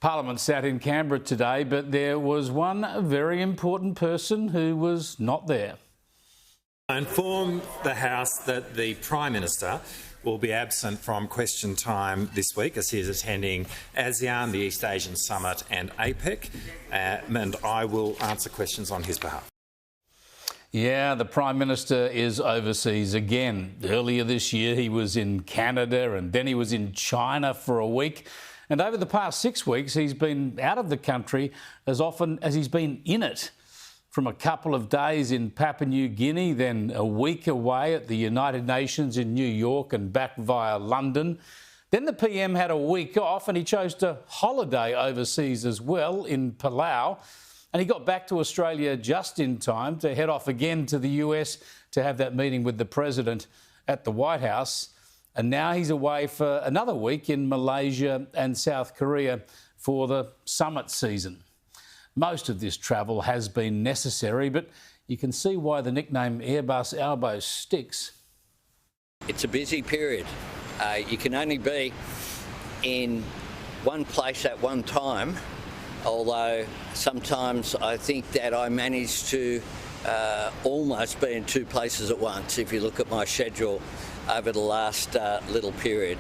Parliament sat in Canberra today, but there was one very important person who was not there. I inform the House that the Prime Minister will be absent from question time this week as he is attending ASEAN, the East Asian Summit and APEC, and I will answer questions on his behalf. Yeah, the Prime Minister is overseas again. Earlier this year he was in Canada and then he was in China for a week. And over the past 6 weeks he's been out of the country as often as he's been in it. From a couple of days in Papua New Guinea, then a week away at the United Nations in New York and back via London. Then the PM had a week off and he chose to holiday overseas as well in Palau. And he got back to Australia just in time to head off again to the US to have that meeting with the President at the White House. And now he's away for another week in Malaysia and South Korea for the summit season. Most of this travel has been necessary, but you can see why the nickname Airbus Albo sticks. It's a busy period. You can only be in one place at one time, although sometimes I think that I manage to almost be in two places at once if you look at my schedule over the last little period.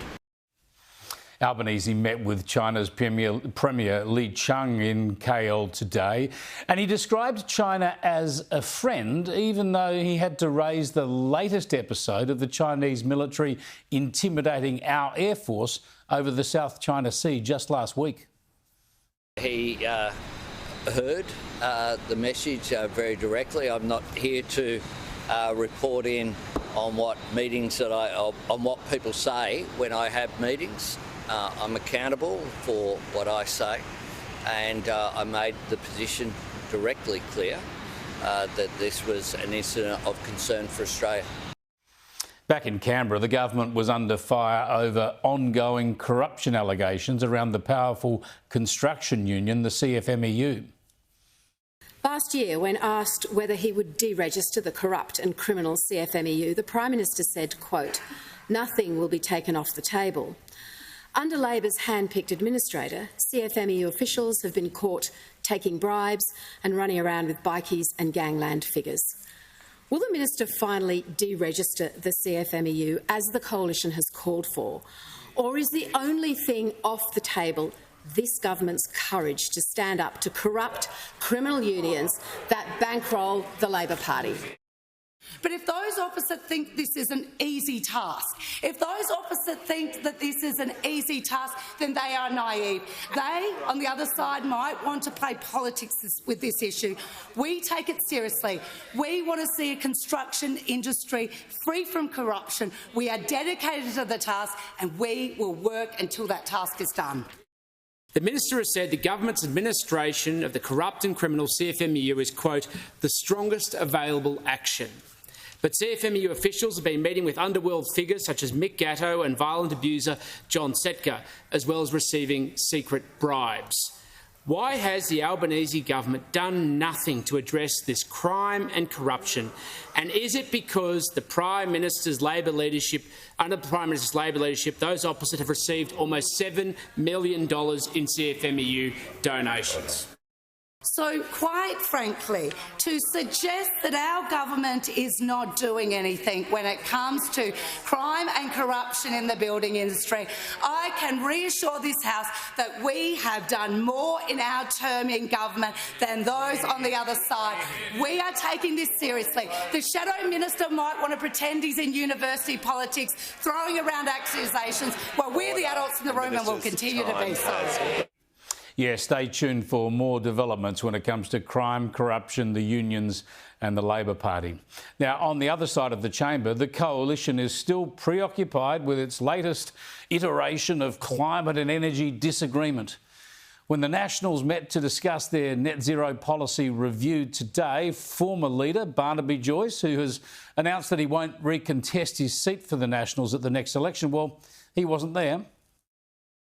Albanese met with China's Premier Li Qiang in KL today, and he described China as a friend, even though he had to raise the latest episode of the Chinese military intimidating our Air Force over the South China Sea just last week. He heard the message very directly. I'm not here to report in on what meetings that on what people say when I have meetings. I'm accountable for what I say, and I made the position directly clear that this was an incident of concern for Australia. Back in Canberra, the government was under fire over ongoing corruption allegations around the powerful construction union, the CFMEU. Last year, when asked whether he would deregister the corrupt and criminal CFMEU, the Prime Minister said, quote, "Nothing will be taken off the table." Under Labor's hand-picked administrator, CFMEU officials have been caught taking bribes and running around with bikies and gangland figures. Will the minister finally deregister the CFMEU as the coalition has called for? Or is the only thing off the table this government's courage to stand up to corrupt criminal unions that bankroll the Labor Party? But if those opposite think this is an easy task, if those opposite think that this is an easy task, then they are naive. They, on the other side, might want to play politics with this issue. We take it seriously. We want to see a construction industry free from corruption. We are dedicated to the task and we will work until that task is done. The Minister has said the government's administration of the corrupt and criminal CFMEU is, quote, "the strongest available action." But CFMEU officials have been meeting with underworld figures such as Mick Gatto and violent abuser John Setka, as well as receiving secret bribes. Why has the Albanese government done nothing to address this crime and corruption? And is it because the Prime Minister's Labor leadership, under the Prime Minister's Labor leadership, those opposite have received almost $7 million in CFMEU donations? So, quite frankly, to suggest that our government is not doing anything when it comes to crime and corruption in the building industry, I can reassure this House that we have done more in our term in government than those on the other side. We are taking this seriously. The Shadow Minister might want to pretend he's in university politics, throwing around accusations, while we're the adults in the room and will continue to be so. Yeah, stay tuned for more developments when it comes to crime, corruption, the unions and the Labor Party. Now, on the other side of the chamber, the coalition is still preoccupied with its latest iteration of climate and energy disagreement. When the Nationals met to discuss their net zero policy review today, former leader Barnaby Joyce, who has announced that he won't recontest his seat for the Nationals at the next election, well, he wasn't there.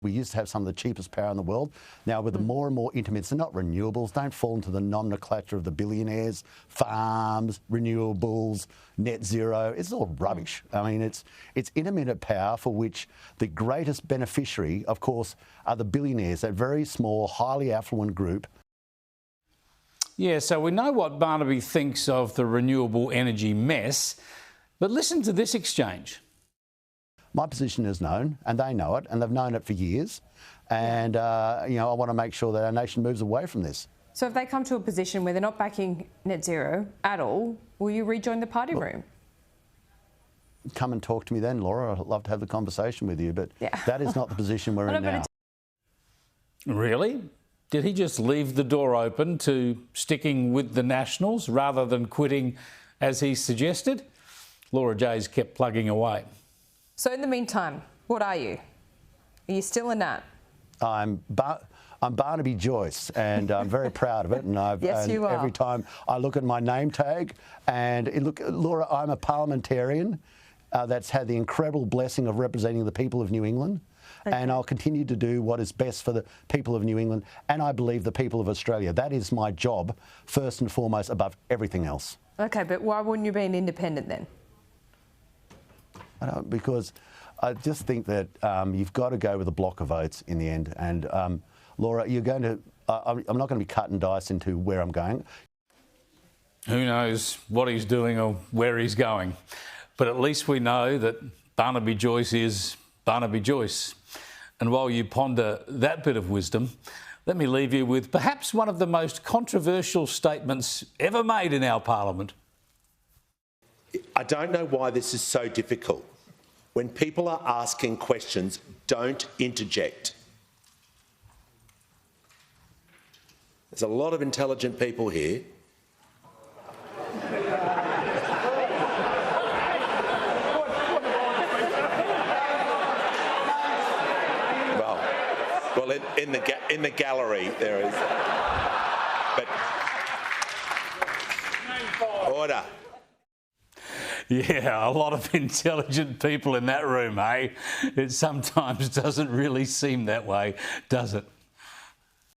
We used to have some of the cheapest power in the world. Now, with the more and more intermittent, they're not renewables, don't fall into the nomenclature of the billionaires, farms, renewables, net zero. It's all rubbish. I mean, it's intermittent power for which the greatest beneficiary, of course, are the billionaires, that very small, highly affluent group. Yeah, so we know what Barnaby thinks of the renewable energy mess, but listen to this exchange. My position is known, and they know it, and they've known it for years. And, I want to make sure that our nation moves away from this. So if they come to a position where they're not backing net zero at all, will you rejoin the party room? Come and talk to me then, Laura. I'd love to have the conversation with you, but that is not the position we're in now. Really? Did he just leave the door open to sticking with the Nationals rather than quitting as he suggested? Laura Jay's kept plugging away. So in the meantime, what are you? Are you still a Nat? I'm Barnaby Joyce, and I'm very proud of it. And Yes, you are. Every time I look at my name tag, and look, Laura, I'm a parliamentarian that's had the incredible blessing of representing the people of New England. Okay. And I'll continue to do what is best for the people of New England, and I believe the people of Australia. That is my job, first and foremost, above everything else. Okay, but why wouldn't you be an independent then? Because I just think that you've got to go with a block of votes in the end. And Laura, I'm not going to be cut and diced into where I'm going. Who knows what he's doing or where he's going? But at least we know that Barnaby Joyce is Barnaby Joyce. And while you ponder that bit of wisdom, let me leave you with perhaps one of the most controversial statements ever made in our parliament. I don't know why this is so difficult. When people are asking questions, don't interject. There's a lot of intelligent people here. Well, in the gallery there is. But order. Yeah, a lot of intelligent people in that room, eh? It sometimes doesn't really seem that way, does it?